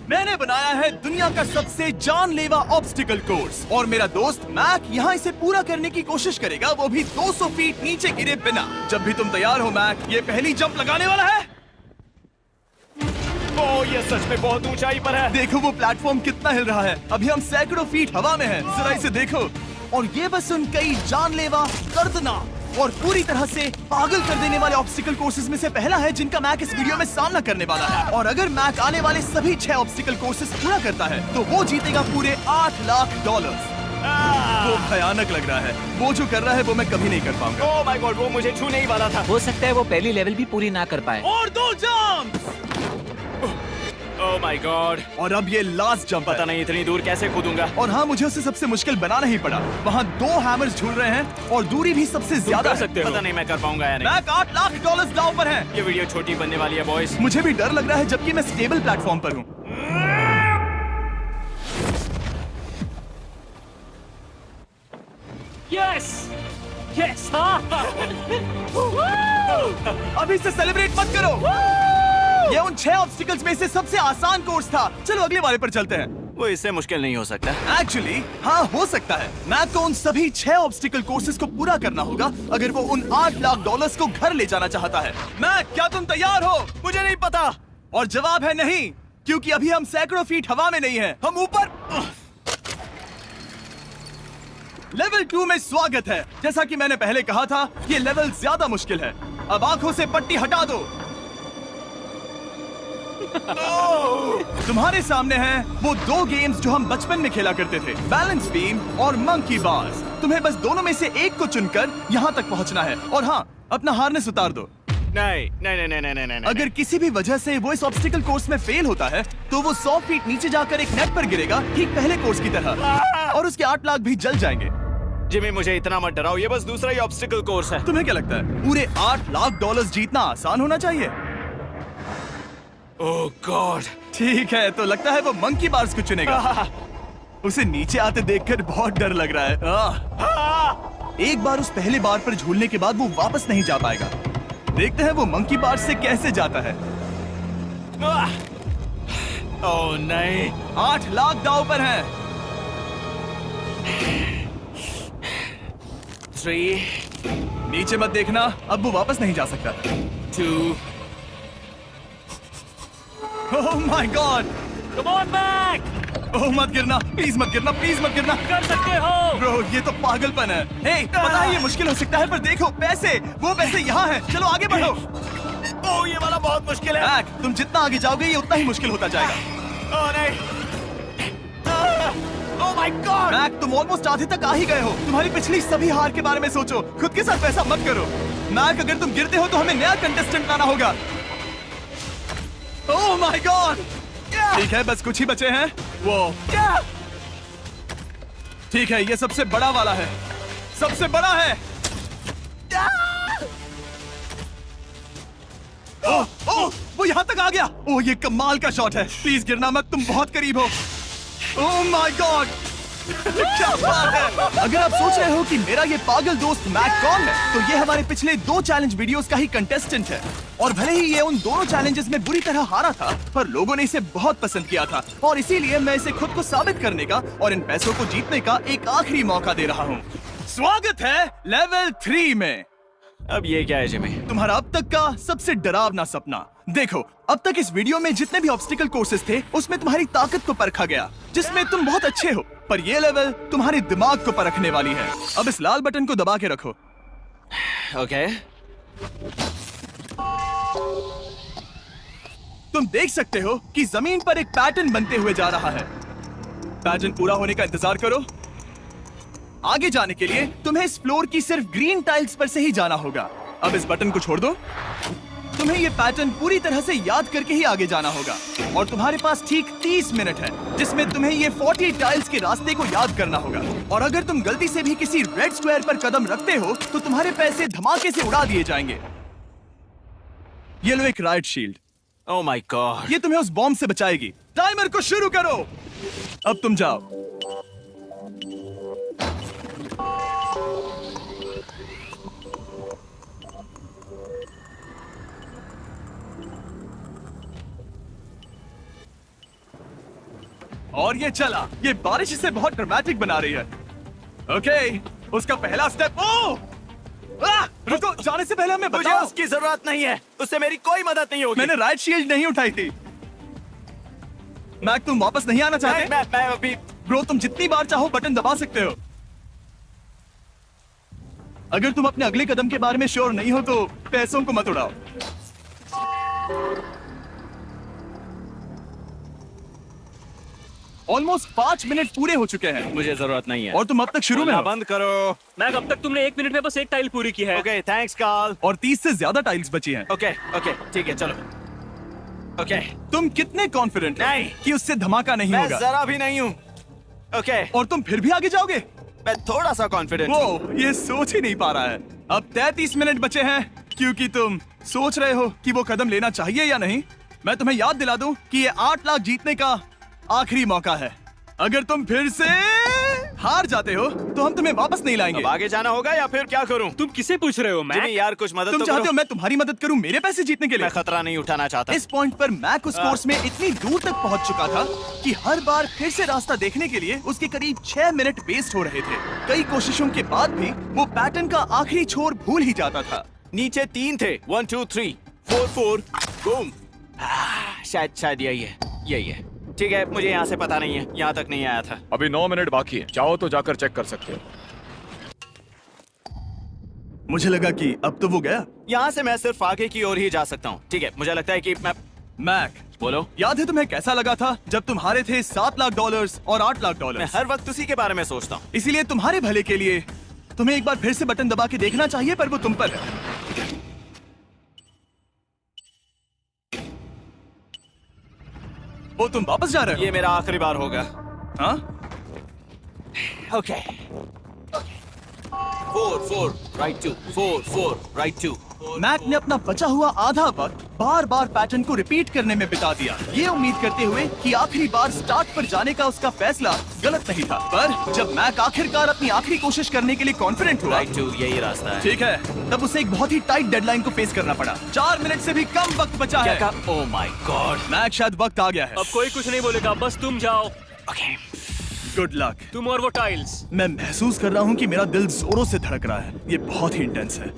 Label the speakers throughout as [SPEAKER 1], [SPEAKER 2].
[SPEAKER 1] मैंने बनाया है दुनिया का सबसे जानलेवा ऑब्स्टिकल कोर्स और मेरा दोस्त मैक यहाँ इसे पूरा करने की कोशिश करेगा, वो भी 200 फीट नीचे गिरे बिना। जब भी तुम तैयार हो मैक, ये पहली जंप लगाने वाला है।
[SPEAKER 2] ओह, ये सच में बहुत ऊंचाई पर है।
[SPEAKER 1] देखो वो प्लेटफॉर्म कितना हिल रहा है। अभी हम सैकड़ों फीट हवा में हैं। जरा इसे देखो। और ये बस उन कई जानलेवा, दर्दनाक और पूरी तरह से पागल कर देने वाले ऑब्स्टिकल कोर्सेज में से पहला है जिनका मैक इस वीडियो में सामना करने वाला है। और अगर मैक आने वाले सभी 6 ऑब्स्टिकल कोर्सेज पूरा करता है तो वो जीतेगा पूरे $8 लाख। वो भयानक लग रहा है। वो जो कर रहा है वो मैं कभी नहीं कर पाऊंगा।
[SPEAKER 2] ओह माय गॉड, वो मुझे छूने ही वाला था।
[SPEAKER 3] हो सकता है वो पहली लेवल भी पूरी ना कर पाए।
[SPEAKER 1] और 2 जंप।
[SPEAKER 2] Oh my God.
[SPEAKER 1] और अब ये लास्ट जंप
[SPEAKER 2] पता नहीं इतनी दूर कैसे कूदूंगा।
[SPEAKER 1] और हाँ, मुझे उसे सबसे मुश्किल बनाना ही पड़ा। वहाँ 2 हैमर्स झूल रहे हैं और दूरी भी सबसे ज्यादा
[SPEAKER 2] कर सकते हो। पता नहीं मैं कर पाऊंगा या नहीं।
[SPEAKER 1] मैक $8 लाख दांव पर है।
[SPEAKER 2] ये वीडियो छोटी बनने वाली है बॉयज।
[SPEAKER 1] मुझे भी डर लग रहा है जबकि मैं स्टेबल प्लेटफॉर्म पर हूँ।
[SPEAKER 2] Yes yes.
[SPEAKER 1] अभी से सेलिब्रेट मत करो। ये उन 6 ऑब्स्टिकल्स में से सबसे आसान कोर्स था। चलो अगले वाले पर चलते हैं।
[SPEAKER 2] वो इससे मुश्किल नहीं हो सकता।
[SPEAKER 1] एक्चुअली हाँ, हो सकता है। मैक को उन सभी 6 ऑब्स्टिकल कोर्सेज को पूरा करना होगा अगर वो उन $8 लाख को घर ले जाना चाहता है। मैक, क्या तुम तैयार हो?
[SPEAKER 2] मुझे नहीं पता।
[SPEAKER 1] और जवाब है नहीं, क्योंकि अभी हम सैकड़ों फीट हवा में नहीं हैं। हम ऊपर। लेवल 2 में स्वागत है। जैसा कि मैंने पहले कहा था, ये लेवल ज्यादा मुश्किल है। अब आंखों से पट्टी हटा दो। तुम्हारे सामने हैं वो 2 गेम्स जो हम बचपन में खेला करते थे, बैलेंस बीम और मंकी बार्स। तुम्हें बस दोनों में से एक को चुनकर यहाँ तक पहुँचना है। और हाँ, अपना हार्नेस उतार दो।
[SPEAKER 2] नहीं नहीं नहीं नहीं नहीं नहीं।
[SPEAKER 1] अगर किसी भी वजह से वो इस ऑब्स्टिकल कोर्स में फेल होता है तो वो 100 फीट नीचे जाकर एक नेट पर गिरेगा, ठीक पहले कोर्स की तरह, और उसके 8 लाख भी जल जाएंगे।
[SPEAKER 2] जिमी, मुझे इतना मत डराओ, ये बस दूसरा ही ऑब्स्टिकल कोर्स है।
[SPEAKER 1] तुम्हें क्या लगता है पूरे $8 लाख जीतना आसान होना चाहिए?
[SPEAKER 2] ओह गॉड।
[SPEAKER 1] ठीक है, तो लगता है वो मंकी बार्स को चुनेगा। उसे नीचे आते देखकर बहुत डर लग रहा है। एक बार उस पहले बार पर झूलने के बाद वो वापस नहीं जा पाएगा। देखते हैं वो मंकी बार्स से कैसे जाता है।
[SPEAKER 2] ओह नहीं।
[SPEAKER 1] 8 लाख दांव पर हैं।
[SPEAKER 2] 3
[SPEAKER 1] नीचे मत देखना, अब वो वापस नहीं जा सकता।
[SPEAKER 2] 2
[SPEAKER 1] oh my god.
[SPEAKER 2] Come on Mac.
[SPEAKER 1] Oh मत गिरना, प्लीज मत गिरना, प्लीज मत गिरना।
[SPEAKER 2] कर सकते हो।
[SPEAKER 1] ब्रो, ये तो पागलपन है। हे, पता है ये मुश्किल हो सकता है, पर देखो पैसे, वो पैसे यहाँ हैं। चलो आगे बढ़ो।
[SPEAKER 2] ओह, ये वाला बहुत मुश्किल है।
[SPEAKER 1] मैक, तुम जितना आगे जाओगे ये उतना ही मुश्किल होता जाएगा।
[SPEAKER 2] ओह नहीं। ओह माय गॉड।
[SPEAKER 1] मैक, तुम ऑलमोस्ट आधे तक आ ही गए हो। तुम्हारी पिछली सभी हार के बारे में सोचो। खुद के साथ वैसा मत करो। मैक, अगर तुम गिरते हो तो हमें नया कंटेस्टेंट लाना होगा। ओह माय गॉड। ठीक है, बस कुछ ही बचे हैं। वो ठीक है, ये सबसे बड़ा वाला है। सबसे बड़ा है। ओह, ओह, वो यहाँ तक आ गया। ओह, ये कमाल का शॉट है। प्लीज गिरना मत, तुम बहुत करीब हो। ओह माय गॉड। क्या बात है। अगर आप सोच रहे हो कि मेरा ये पागल दोस्त मैक कौन है, तो ये हमारे पिछले 2 चैलेंज वीडियोस का ही कंटेस्टेंट है। और भले ही ये उन दोनों चैलेंजेस में बुरी तरह हारा था, पर लोगों ने इसे बहुत पसंद किया था और इसीलिए मैं इसे खुद को साबित करने का और इन पैसों को जीतने का एक आखिरी मौका दे रहा हूँ। स्वागत है लेवल 3 में।
[SPEAKER 2] अब ये क्या है जिमी?
[SPEAKER 1] तुम्हारा अब तक का सबसे डरावना सपना। देखो, अब तक इस वीडियो में जितने भी ऑब्स्टिकल कोर्सेज थे उसमें तुम्हारी ताकत को परखा गया, जिसमें तुम बहुत अच्छे हो। पर ये लेवल तुम्हारे दिमाग को परखने वाली है। अब इस लाल बटन को दबा के रखो।
[SPEAKER 2] ओके।
[SPEAKER 1] तुम देख सकते हो कि जमीन पर एक पैटर्न बनते हुए जा रहा है। पैटर्न पूरा होने का इंतजार करो। आगे जाने के लिए तुम्हें इस फ्लोर की सिर्फ ग्रीन टाइल्स पर से ही जाना होगा। अब इस बटन को छोड़ दो। तुम्हें ये पैटर्न पूरी तरह से याद करके ही आगे जाना होगा और तुम्हारे पास ठीक 30 मिनट है जिसमें तुम्हें ये 40 टाइल्स के रास्ते को याद करना होगा। और अगर तुम गलती से भी किसी रेड स्क्वायर पर कदम रखते हो तो तुम्हारे पैसे धमाके से उड़ा दिए जाएंगे। ये लो एक right shield.
[SPEAKER 2] Oh my God.
[SPEAKER 1] ये तुम्हें उस बॉम्ब से बचाएगी। टाइमर को शुरू करो। अब तुम जाओ। और ये चला। ये बारिश इसे बहुत ड्रामेटिक बना रही है। ओके, उसका पहला स्टेप। ओ! रुको, जाने से पहले हमें
[SPEAKER 2] मुझे
[SPEAKER 1] बताओ।
[SPEAKER 2] उसकी जरूरत नहीं है, उससे मेरी कोई मदद नहीं होगी।
[SPEAKER 1] मैंने राइट शील्ड नहीं उठाई थी। मैक, तुम वापस नहीं आना चाहते?
[SPEAKER 2] मैं अभी।
[SPEAKER 1] ब्रो, तुम जितनी बार चाहो बटन दबा सकते हो। अगर तुम अपने अगले कदम के बारे में श्योर नहीं हो तो पैसों को मत उड़ाओ। ऑलमोस्ट 5 मिनट पूरे हो चुके हैं
[SPEAKER 2] मुझे जरूरत नहीं है।
[SPEAKER 1] और तुम अब तक शुरू में
[SPEAKER 2] बोलना
[SPEAKER 1] हो।
[SPEAKER 2] बंद करो।
[SPEAKER 4] मैक, अब तक तुमने 1 मिनट में बस एक टाइल पूरी की है।
[SPEAKER 2] Okay, thanks Karl.
[SPEAKER 1] और 30 से ज्यादा टाइल्स बची हैं।
[SPEAKER 2] ओके ओके, ठीक है, चलो। ओके,
[SPEAKER 1] तुम कितने कॉन्फिडेंट हो
[SPEAKER 2] नहीं।
[SPEAKER 1] कि उससे धमाका नहीं
[SPEAKER 2] मैं
[SPEAKER 1] होगा?
[SPEAKER 2] जरा भी नहीं हूँ। ओके,
[SPEAKER 1] और तुम फिर भी आगे जाओगे?
[SPEAKER 2] मैं थोड़ा सा कॉन्फिडेंट हूँ।
[SPEAKER 1] वो ये सोच ही नहीं पा रहा है। अब 33 मिनट बचे हैं क्योंकि तुम सोच रहे हो कि वो कदम लेना चाहिए या नहीं। मैं तुम्हें याद दिला दूं कि ये 8 लाख जीतने का आखिरी मौका है। अगर तुम फिर से हार जाते हो तो हम तुम्हें वापस नहीं लाएंगे।
[SPEAKER 2] अब आगे जाना होगा या फिर क्या करूं?
[SPEAKER 4] तुम किसे पूछ रहे हो, मैक?
[SPEAKER 2] जिमी यार, कुछ मदद
[SPEAKER 1] तुम
[SPEAKER 2] तो
[SPEAKER 1] चाहते
[SPEAKER 2] करो।
[SPEAKER 1] हो मैं तुम्हारी मदद करूं मेरे पैसे जीतने के लिए?
[SPEAKER 2] मैं खतरा नहीं उठाना चाहता।
[SPEAKER 1] इस पॉइंट पर मैक उस कोर्स में इतनी दूर तक पहुंच चुका था कि हर बार फिर से रास्ता देखने के लिए उसके करीब 6 मिनट वेस्ट हो रहे थे। कई कोशिशों के बाद भी वो पैटर्न का आखिरी छोर भूल ही जाता था।
[SPEAKER 2] नीचे 3 थे। 1 2 3 4 4 बूम। शायद यही है। ठीक है, मुझे यहाँ से पता नहीं है, यहाँ तक नहीं आया था।
[SPEAKER 5] अभी 9 मिनट बाकी है, चाहो तो जाकर चेक कर सकते हो।
[SPEAKER 1] मुझे लगा कि अब तो वो गया।
[SPEAKER 2] यहाँ से मैं सिर्फ आगे की ओर ही जा सकता हूँ। ठीक है, मुझे लगता है कि मैं।
[SPEAKER 1] मैक,
[SPEAKER 2] बोलो।
[SPEAKER 1] याद है तुम्हें कैसा लगा था जब तुम हारे थे $7 लाख और $8 लाख?
[SPEAKER 2] मैं हर वक्त उसी के बारे में सोचता हूँ।
[SPEAKER 1] इसीलिए तुम्हारे भले के लिए तुम्हें एक बार फिर से बटन दबा के देखना चाहिए, पर वो तुम पर है। वो तुम वापस जा रहे हो?
[SPEAKER 2] ये मेरा आखिरी बार होगा।
[SPEAKER 1] हाँ?
[SPEAKER 2] ओके। 4 4 right 2 4 4 right 2।
[SPEAKER 1] मैक ने अपना बचा हुआ आधा वक्त बार बार पैटर्न को रिपीट करने में बिता दिया, ये उम्मीद करते हुए कि आखिरी बार स्टार्ट पर जाने का उसका फैसला गलत नहीं था। पर जब मैक आखिरकार अपनी आखिरी कोशिश करने के लिए कॉन्फिडेंट हुआ,
[SPEAKER 2] राइट 2 यही रास्ता है।
[SPEAKER 1] ठीक है, तब उसे एक बहुत ही टाइट डेडलाइन को फेस करना पड़ा। 4 मिनट से भी कम वक्त बचा है।
[SPEAKER 2] ओह माय गॉड।
[SPEAKER 1] मैक, शायद वक्त आ गया है।
[SPEAKER 4] अब कोई कुछ नहीं बोलेगा, बस तुम जाओ।
[SPEAKER 2] Okay,
[SPEAKER 1] good luck.
[SPEAKER 4] तुम और वो टाइल्स।
[SPEAKER 1] मैं महसूस कर रहा हूँ कि मेरा दिल जोरों से धड़क रहा है। ये बहुत ही इंटेंस है।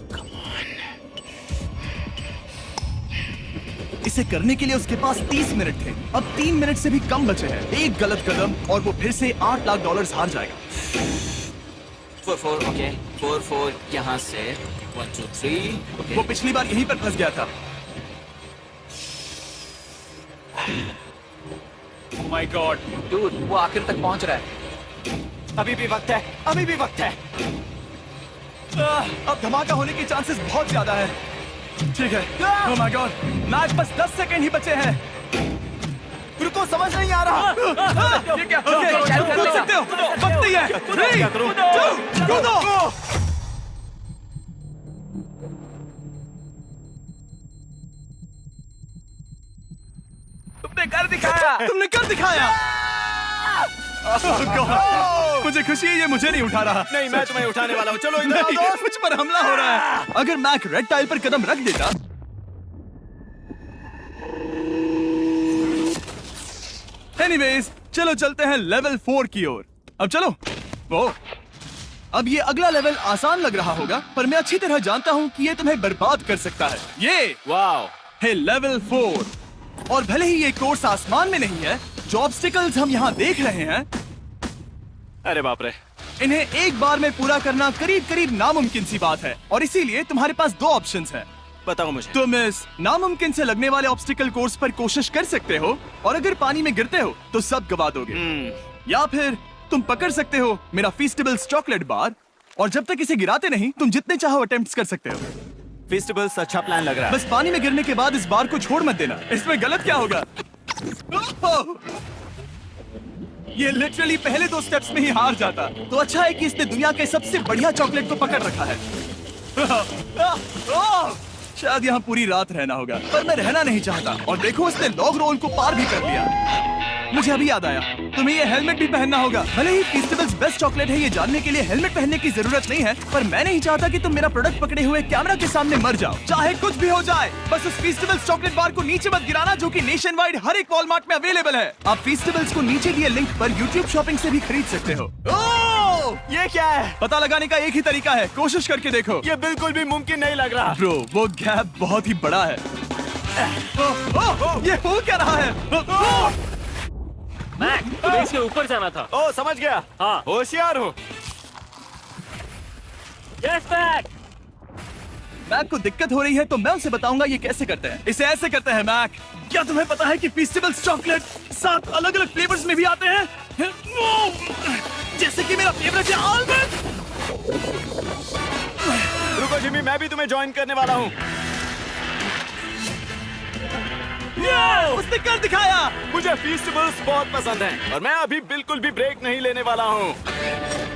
[SPEAKER 1] इसे करने के लिए उसके पास 30 मिनट थे। अब 3 मिनट से भी कम बचे हैं। एक गलत कदम और वो फिर से $8 लाख हार जाएगा।
[SPEAKER 2] 4 4 ओके 4 4 यहाँ से 1 2 3 ओके।
[SPEAKER 1] वो पिछली बार यहीं पर फंस गया था।
[SPEAKER 4] ओह माय गॉड,
[SPEAKER 3] डूड, वो आखिर तक पहुंच रहा है।
[SPEAKER 2] अभी भी वक्त है, अभी भी वक्त है।
[SPEAKER 1] अब धमाका होने के चांसेस बहुत ज्यादा है। ठीक है। ओह माय गॉड, मैच बस 10 सेकंड ही बचे हैं।
[SPEAKER 2] रुको, समझ नहीं आ रहा।
[SPEAKER 1] ये क्या? कूद सकते हो? वक्त नहीं है। 3 2 कूदो।
[SPEAKER 3] तुमने कर दिखाया।
[SPEAKER 1] तुमने कर दिखाया। Oh God! मुझे खुशी है ये मुझे नहीं उठा रहा।
[SPEAKER 2] नहीं, मैं तुम्हें उठाने वाला हूँ। चलो इधर आओ
[SPEAKER 1] नहीं,
[SPEAKER 2] दोस्त।
[SPEAKER 1] मुझ पर हमला हो रहा है। अगर मैक रेड टाइल पर कदम रख देता। एनीवेज, चलो चलते हैं लेवल 4 की ओर। अब चलो। वो अब ये अगला लेवल आसान लग रहा होगा, पर मैं अच्छी तरह जानता हूँ कि ये तुम्हें बर्बाद कर सकता है। ये
[SPEAKER 2] वाओ,
[SPEAKER 1] है लेवल 4। और भले ही ये कोर्स आसमान में नहीं है, जो ऑब्स्टिकल्स हम यहाँ देख रहे हैं,
[SPEAKER 2] अरे बाप रे।
[SPEAKER 1] इन्हें एक बार में पूरा करना करीब करीब नामुमकिन सी बात है। और इसीलिए तुम्हारे पास 2 ऑप्शंस हैं।
[SPEAKER 2] बताओ मुझे।
[SPEAKER 1] तुम इस नामुमकिन से लगने वाले ऑब्स्टिकल कोर्स पर कोशिश कर सकते हो, और अगर पानी में गिरते हो तो सब गवा दोगे। या फिर तुम पकड़ सकते हो मेरा फीस्टेबल्स चॉकलेट बार, और जब तक इसे गिराते नहीं तुम जितने चाहो अटेम्प्ट्स कर सकते हो।
[SPEAKER 2] फेस्टिवल्स अच्छा प्लान लग रहा है।
[SPEAKER 1] बस पानी में गिरने के बाद इस बार को छोड़ मत देना। इसमें गलत क्या होगा? ये लिटरली पहले 2 स्टेप्स में ही हार जाता। तो अच्छा है कि इसने दुनिया के सबसे बढ़िया चॉकलेट को पकड़ रखा है। शायद यहाँ पूरी रात रहना होगा, पर मैं रहना नहीं चाहता। और देखो, इसने लॉग रोल को पार भी कर लिया। मुझे अभी याद आया, तुम्हें ये हेलमेट भी पहनना होगा। भले ही फीस्टेबल्स बेस्ट चॉकलेट है ये जानने के लिए हेलमेट पहनने की जरूरत नहीं है, पर मैं नहीं चाहता कि तुम मेरा प्रोडक्ट पकड़े हुए कैमरा के सामने मर जाओ। चाहे कुछ भी हो जाए, बस उस फीस्टेबल्स चॉकलेट बार को नीचे मत गिराना, जो कि नेशन वाइड हर एक वॉलमार्ट में अवेलेबल है। आप फीस्टेबल्स को नीचे दिए लिंक पर यूट्यूब शॉपिंग से भी खरीद सकते हो।
[SPEAKER 2] ये क्या है?
[SPEAKER 1] पता लगाने का एक ही तरीका है, कोशिश करके देखो।
[SPEAKER 2] ये बिल्कुल भी मुमकिन नहीं लग रहा।
[SPEAKER 1] ब्रो, वो गैप बहुत ही बड़ा है। ये हो क्या रहा है?
[SPEAKER 4] मैक, तुम्हें इसके ऊपर जाना था।
[SPEAKER 2] ओ, समझ गया।
[SPEAKER 4] हाँ।
[SPEAKER 2] होशियार हो।
[SPEAKER 4] Yes Mac.
[SPEAKER 1] मैक को दिक्कत हो रही है तो मैं उसे बताऊंगा ये कैसे करते हैं। इसे ऐसे करते हैं मैक। क्या तुम्हें पता है कि फीस्टेबल्स चॉकलेट 7 अलग-अलग फ्लेवर्स में भी आते हैं? जैसे कि मेरा फेवरेट है आलमंड।
[SPEAKER 2] रुको जिमी, मैं भी तुम्हें ज्वाइन करने वाला हूँ।
[SPEAKER 1] उसने कर दिखाया।
[SPEAKER 2] मुझे फीस्टेबल्स बहुत पसंद हैं और मैं अभी बिल्कुल भी ब्रेक नहीं लेने वाला हूँ।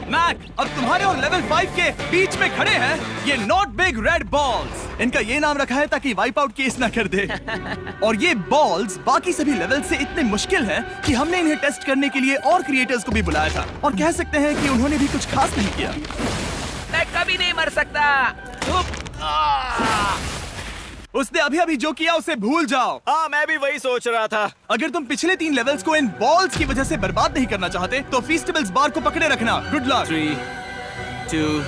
[SPEAKER 1] मैक, अब तुम्हारे और लेवल 5 के बीच में खड़े हैं ये नॉट बिग रेड बॉल्स। इनका ये नाम रखा है ताकि वाइप आउट केस ना कर दे। और ये बॉल्स बाकी सभी लेवल से इतने मुश्किल हैं कि हमने इन्हें टेस्ट करने के लिए और क्रिएटर्स को भी बुलाया था, और कह सकते हैं कि उन्होंने भी कुछ खास नहीं किया।
[SPEAKER 3] मैं कभी नहीं मर सकता।
[SPEAKER 1] उसने अभी अभी जो किया उसे भूल जाओ।
[SPEAKER 2] हाँ, मैं भी वही सोच रहा था।
[SPEAKER 1] अगर तुम पिछले 3 लेवल्स को इन बॉल्स की वजह से बर्बाद नहीं करना चाहते तो फीस्टेबल्स बार को पकड़े रखना। Good luck.
[SPEAKER 2] 3, 2,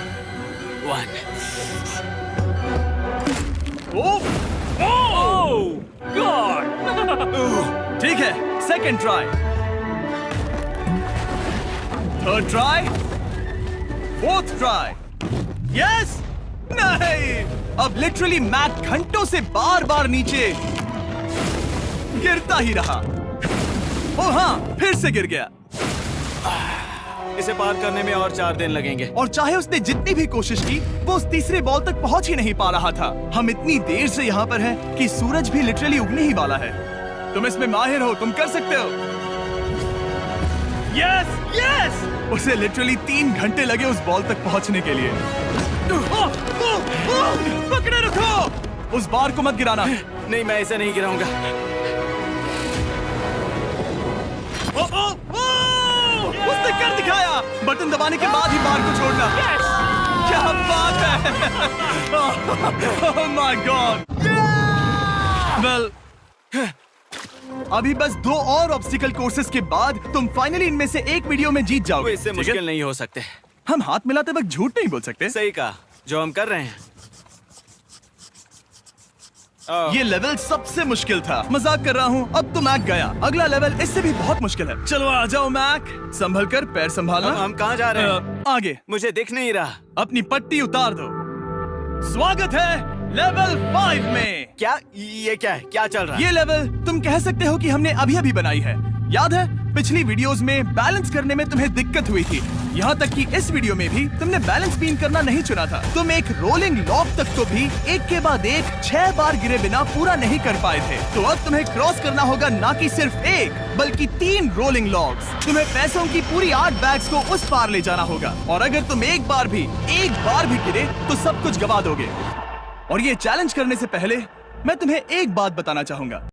[SPEAKER 2] 1।
[SPEAKER 1] ओह,
[SPEAKER 4] गॉड।
[SPEAKER 1] ठीक है, second try, third try, fourth try. Yes, नहीं, अब लिटरली मैक घंटों से बार बार नीचे गिरता ही रहा। ओ हाँ, फिर से गिर गया।
[SPEAKER 2] इसे पार करने में और 4 दिन लगेंगे।
[SPEAKER 1] और चाहे उसने जितनी भी कोशिश की, वो उस तीसरे बॉल तक पहुंच ही नहीं पा रहा था। हम इतनी देर से यहाँ पर हैं कि सूरज भी लिटरली उगने ही वाला है। तुम इसमें माहिर हो, तुम कर सकते हो। Yes, yes! उसे लिटरली 3 घंटे लगे उस बॉल तक पहुंचने के लिए। पकड़े रखो, उस बार को मत गिराना।
[SPEAKER 2] नहीं, मैं इसे नहीं गिराऊंगा।
[SPEAKER 1] उसने कर दिखाया। बटन दबाने के बाद ही बार को छोड़ना। क्या बात है। Oh my God. Well, अभी बस 2 और ऑब्स्टिकल कोर्सेस के बाद तुम फाइनली इनमें से एक वीडियो में जीत
[SPEAKER 2] वो
[SPEAKER 1] जाओगे।
[SPEAKER 2] इससे
[SPEAKER 1] ठीक है?
[SPEAKER 2] मुश्किल नहीं हो सकते।
[SPEAKER 1] हम हाथ मिलाते वक्त झूठ नहीं बोल सकते।
[SPEAKER 2] सही कहा, जो हम कर रहे हैं।
[SPEAKER 1] ये लेवल सबसे मुश्किल था। मजाक कर रहा हूँ, अब तो मैक गया। अगला लेवल इससे भी बहुत मुश्किल है। चलो आ जाओ मैक, संभल कर, पैर संभालना।
[SPEAKER 2] हम कहाँ जा रहे हैं?
[SPEAKER 1] आगे।
[SPEAKER 2] मुझे दिख नहीं रहा।
[SPEAKER 1] अपनी पट्टी उतार दो। स्वागत है लेवल 5 में।
[SPEAKER 2] क्या? ये क्या है? क्या चल रहा है?
[SPEAKER 1] ये लेवल तुम कह सकते हो कि हमने अभी अभी बनाई है। याद है पिछली वीडियोस में बैलेंस करने में तुम्हें दिक्कत हुई थी, यहाँ तक कि इस वीडियो में भी तुमने बैलेंस बीन करना नहीं चुना था। तुम एक रोलिंग लॉक तक तो भी एक के बाद एक 6 बार गिरे बिना पूरा नहीं कर पाए थे। तो अब तुम्हें क्रॉस करना होगा ना कि सिर्फ एक बल्कि 3 रोलिंग लॉग्स। तुम्हें पैसों की पूरी 8 बैग्स को उस पार ले जाना होगा, और अगर तुम एक बार भी गिरे तो सब कुछ गवा दोगे। और ये चैलेंज करने से पहले मैं तुम्हें एक बात बताना चाहूंगा।